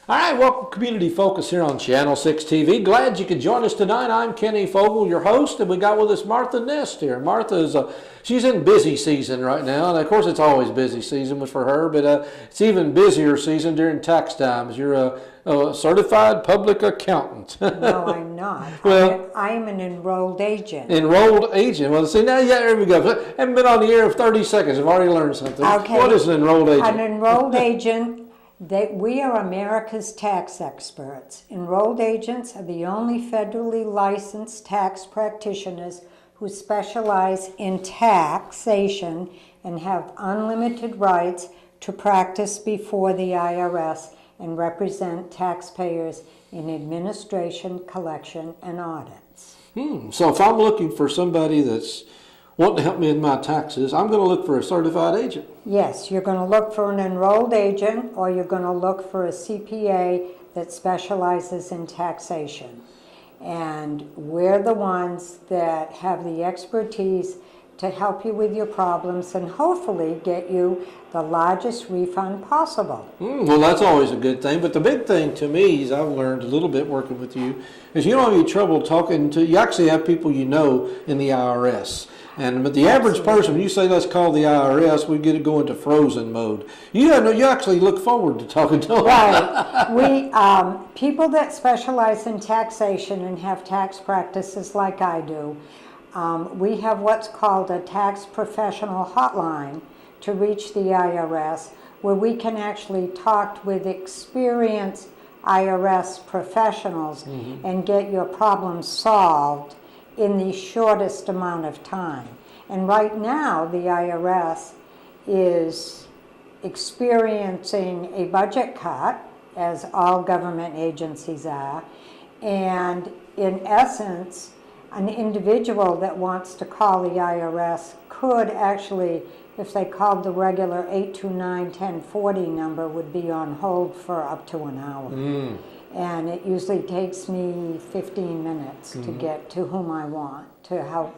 All right, welcome Community Focus here on Channel 6 TV. Glad you could join us tonight. I'm Kenny Fogel, your host, and we got with us Martha Nest here. Martha is she's in busy season right now, and of course it's always busy season for her, but it's even busier season during tax times. You're a certified public accountant. No, I'm not. Well, I'm an enrolled agent. Enrolled agent. Well, see, now, yeah, there we go. Haven't been on the air of 30 seconds. I've already learned something. Okay. What is an enrolled agent? An enrolled agent, we are America's tax experts. Enrolled agents are the only federally licensed tax practitioners who specialize in taxation and have unlimited rights to practice before the IRS and represent taxpayers in administration, collection, and audits. So if I'm looking for somebody that's wanting to help me in my taxes, I'm going to look for a certified agent. Yes, you're going to look for an enrolled agent, or you're going to look for a CPA that specializes in taxation. And we're the ones that have the expertise to help you with your problems and hopefully get you the largest refund possible. Well, that's always a good thing. But the big thing to me is I've learned a little bit working with you is you don't have any trouble talking to, you actually have people you know in the IRS. But the average person, when you say let's call the IRS, we get it going to frozen mode. You actually look forward to talking to them. Right. People that specialize in taxation and have tax practices like I do, we have what's called a tax professional hotline to reach the IRS, where we can actually talk with experienced IRS professionals and get your problems solved in the shortest amount of time. And right now, the IRS is experiencing a budget cut, as all government agencies are, and in essence, an individual that wants to call the IRS could actually, if they called the regular 829-1040 number, would be on hold for up to an hour. And it usually takes me 15 minutes to get to whom I want, to help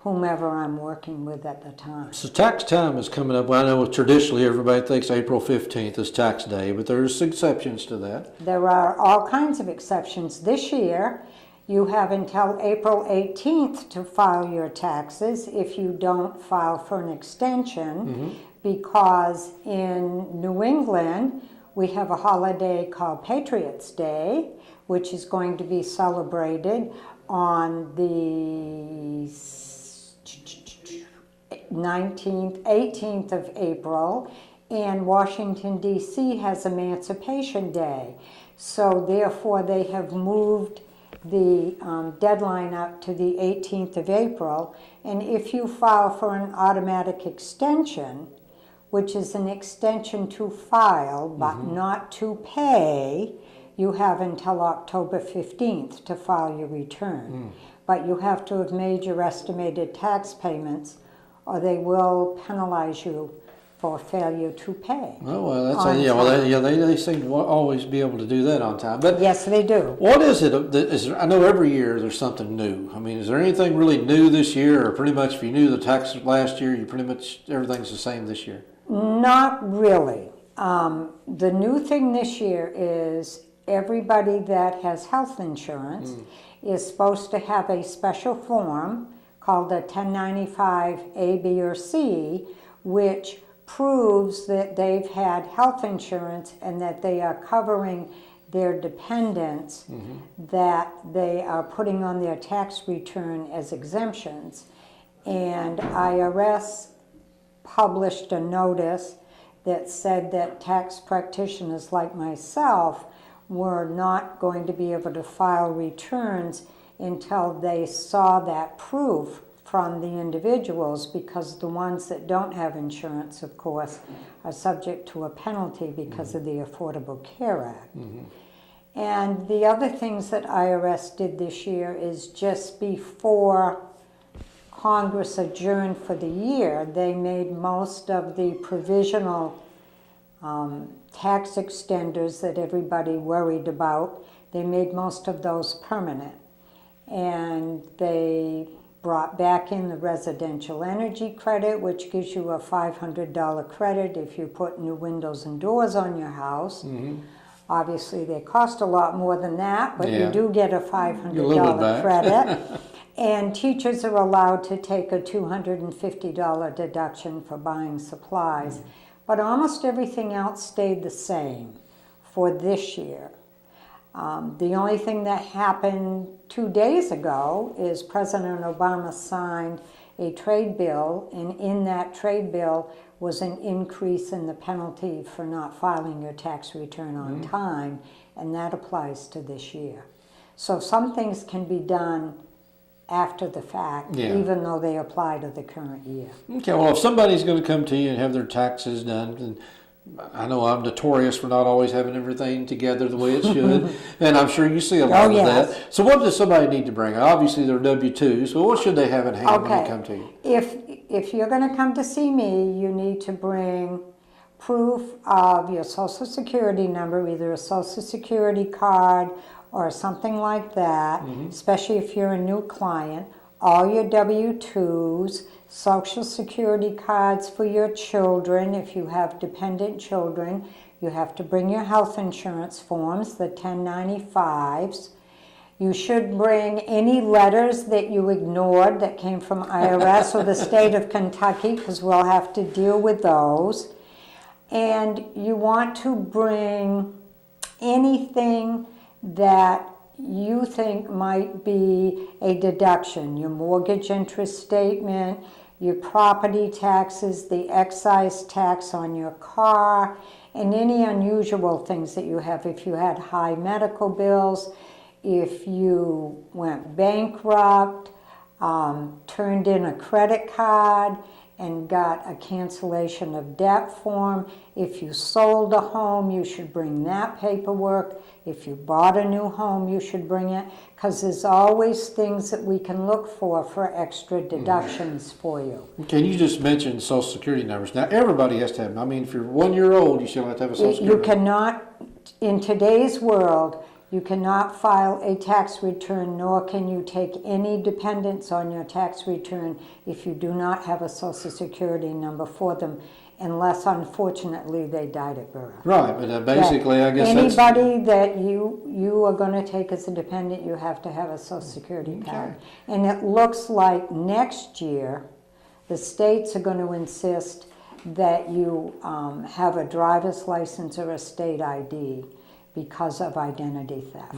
whomever I'm working with at the time. So tax time is coming up. Well, I know traditionally everybody thinks April 15th is tax day, but there's exceptions to that. There are all kinds of exceptions. This year, you have until April 18th to file your taxes if you don't file for an extension, because in New England, we have a holiday called Patriots' Day, which is going to be celebrated on the 18th of April, and Washington, D.C. has Emancipation Day. So therefore, they have moved the deadline up to the 18th of April, and if you file for an automatic extension, which is an extension to file but not to pay, you have until October 15th to file your return. But you have to have made your estimated tax payments, or they will penalize you for failure to pay. Oh, well, they seem to always be able to do that on time. But yes, they do. What is it? I know every year there's something new. I mean, is there anything really new this year, or pretty much if you knew the taxes last year, you pretty much everything's the same this year? Not really. The new thing this year is everybody that has health insurance is supposed to have a special form called a 1095 A, B, or C, which proves that they've had health insurance and that they are covering their dependents that they are putting on their tax return as exemptions. And IRS published a notice that said that tax practitioners like myself were not going to be able to file returns until they saw that proof from the individuals, because the ones that don't have insurance, of course, are subject to a penalty because of the Affordable Care Act. And the other things that IRS did this year is just before Congress adjourned for the year, they made most of the provisional tax extenders that everybody worried about, they made most of those permanent. And they brought back in the residential energy credit, which gives you a $500 credit if you put new windows and doors on your house. Obviously, they cost a lot more than that, but Yeah. you do get a A little $500 bit back. credit. And teachers are allowed to take a $250 deduction for buying supplies. But almost everything else stayed the same for this year. The only thing that happened 2 days ago is President Obama signed a trade bill, and in that trade bill was an increase in the penalty for not filing your tax return on time, and that applies to this year. So some things can be done after the fact, Yeah. even though they apply to the current year. Okay, well, if somebody's going to come to you and have their taxes done, and I know I'm notorious for not always having everything together the way it should, and I'm sure you see a lot Oh, of yes. that. So what does somebody need to bring? Obviously, they're W-2, so what should they have in hand when they come to you? If you're going to come to see me, you need to bring proof of your Social Security number, either a Social Security card or something like that, especially if you're a new client, all your W-2s, Social Security cards for your children. If you have dependent children, you have to bring your health insurance forms, the 1095s. You should bring any letters that you ignored that came from IRS or the state of Kentucky, because we'll have to deal with those. And you want to bring anything that you think might be a deduction, your mortgage interest statement, your property taxes, the excise tax on your car, and any unusual things that you have. If you had high medical bills, if you went bankrupt, turned in a credit card and got a cancellation of debt form. If you sold a home, you should bring that paperwork. If you bought a new home, you should bring it, because there's always things that we can look for extra deductions for you. Okay, you just mentioned Social Security numbers. Now, everybody has to have them. I mean, if you're 1 year old, you still have to have a Social Security You number. cannot, in today's world, you cannot file a tax return, nor can you take any dependents on your tax return if you do not have a Social Security number for them, unless unfortunately they died at birth. Right, but basically, I guess that's... Anybody that you are going to take as a dependent, you have to have a Social Security card. And it looks like next year, the states are going to insist that you have a driver's license or a state ID because of identity theft.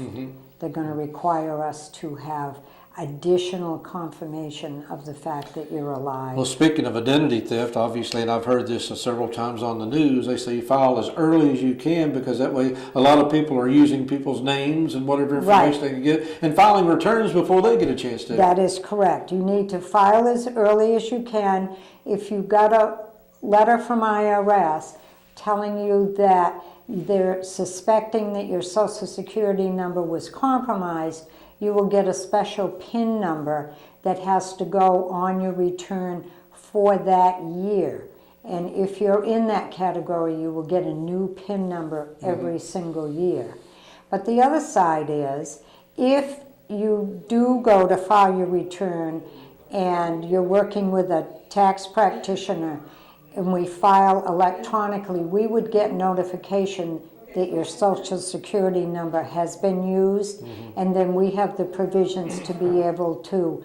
They're going to require us to have additional confirmation of the fact that you're alive. Well, speaking of identity theft, obviously, and I've heard this several times on the news, they say you file as early as you can, because that way a lot of people are using people's names and whatever information they can get and filing returns before they get a chance to. That is correct. You need to file as early as you can. If you got a letter from IRS telling you that they're suspecting that your Social Security number was compromised, you will get a special PIN number that has to go on your return for that year. And if you're in that category, you will get a new PIN number every single year. But the other side is, if you do go to file your return and you're working with a tax practitioner and we file electronically, we would get notification that your Social Security number has been used, and then we have the provisions to be able to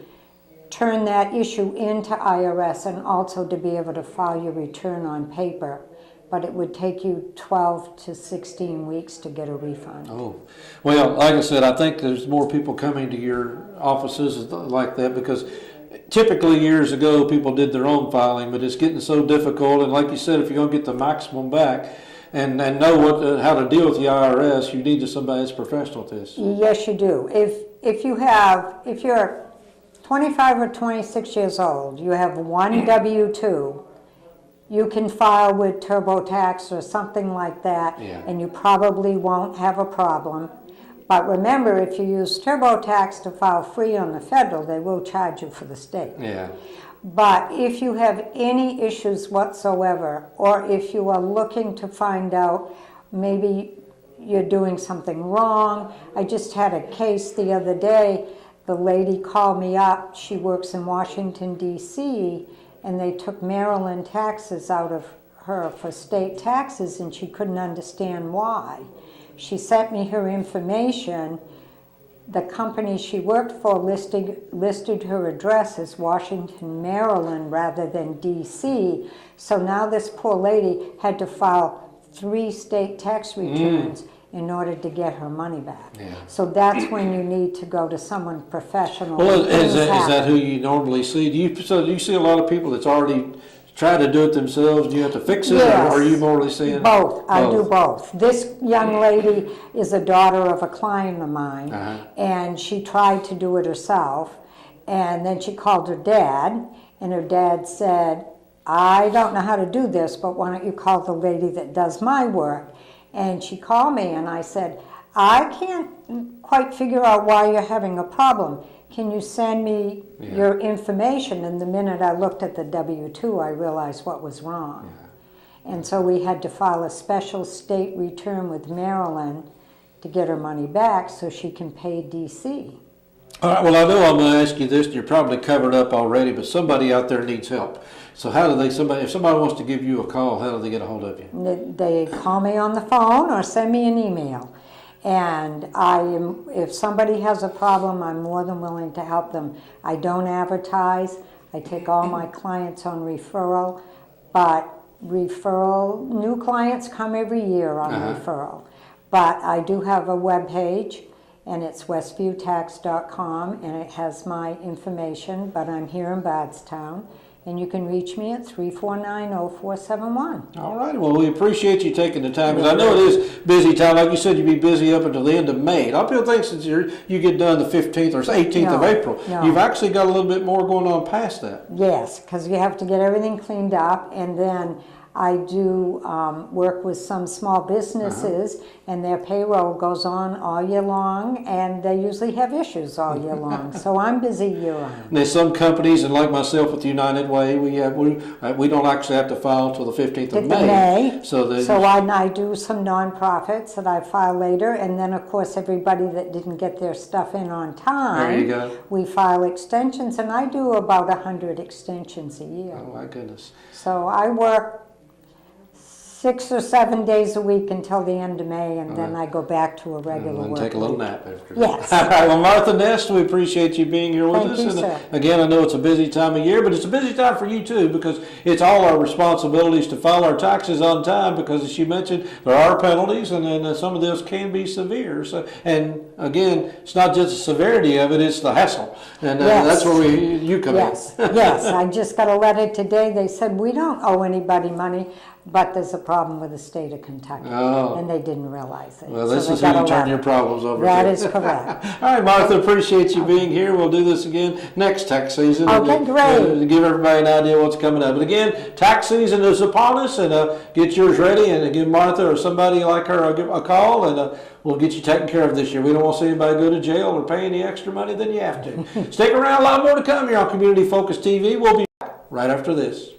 turn that issue into IRS and also to be able to file your return on paper. But it would take you 12 to 16 weeks to get a refund. Oh, well, like I said, I think there's more people coming to your offices like that, because typically years ago people did their own filing, but it's getting so difficult. And like you said, if you're going to get the maximum back and know how to deal with the IRS, you need somebody that's professional at this. Yes, you do. If you're 25 or 26 years old, you have one W-2, you can file with TurboTax or something like that, and you probably won't have a problem. But remember, if you use TurboTax to file free on the federal, they will charge you for the state. Yeah. But if you have any issues whatsoever, or if you are looking to find out maybe you're doing something wrong, I just had a case the other day. The lady called me up. She works in Washington, D.C., and they took Maryland taxes out of her for state taxes, and she couldn't understand why. She sent me her information. The company she worked for listed her address as Washington, Maryland rather than DC. So now this poor lady had to file 3 state tax returns in order to get her money back. Yeah. So that's when you need to go to someone professional. Well, is that who you normally see? Do you see a lot of people that's already tried to do it themselves and you have to fix it? Yes. Or are you morally seeing both? I do both. This young lady is a daughter of a client of mine, and she tried to do it herself, and then she called her dad, and her dad said, I don't know how to do this, but why don't you call the lady that does my work? And she called me, and I said, I can't quite figure out why you're having a problem. Can you send me your information? And the minute I looked at the W-2, I realized what was wrong. And so we had to file a special state return with Maryland to get her money back so she can pay DC. All right, well, I know I'm going to ask you this, and you're probably covered up already, but somebody out there needs help. So how do they, if somebody wants to give you a call, how do they get a hold of you? They call me on the phone or send me an email. And if somebody has a problem, I'm more than willing to help them. I don't advertise. I take all my clients on referral, but referral, new clients come every year on referral. But I do have a web page, and it's westviewtax.com, and it has my information, but I'm here in Bardstown. And you can reach me at 349-0471. All right. Well, we appreciate you taking the time. Because I know it is busy time. Like you said, you'll be busy up until the end of May. A lot of people think since you get done the 15th or 18th of April, you've actually got a little bit more going on past that. Yes, because you have to get everything cleaned up. And then I do work with some small businesses, and their payroll goes on all year long, and they usually have issues all year long. So I'm busy year-round. There's some companies, and like myself with United Way, we don't actually have to file until the 15th of May. So I do some nonprofits that I file later, and then of course everybody that didn't get their stuff in on time, there you go. We file extensions, and I do about 100 extensions a year. Oh my goodness! So I work 6 or 7 days a week until the end of May, and then I go back to a regular work. Take a little nap after. Yes. All right. Well, Martha Nest, we appreciate you being here with us. Thank you, sir. Again, I know it's a busy time of year, but it's a busy time for you too, because it's all our responsibilities to file our taxes on time. Because as you mentioned, there are penalties, and then some of this can be severe. So, and again, it's not just the severity of it; it's the hassle, and that's where you come in. Yes. I just got a letter today. They said we don't owe anybody money, but there's a problem with the state of Kentucky, and they didn't realize it. Well, this is how you turn your problems over. That is correct. All right, Martha, appreciate you being here. We'll do this again next tax season. Okay, great. To give everybody an idea what's coming up. But again, tax season is upon us, and get yours ready, and give Martha or somebody like her a call, and we'll get you taken care of this year. We don't want to see anybody go to jail or pay any extra money than you have to. Stick around, a lot more to come here on Community Focus TV. We'll be back right after this.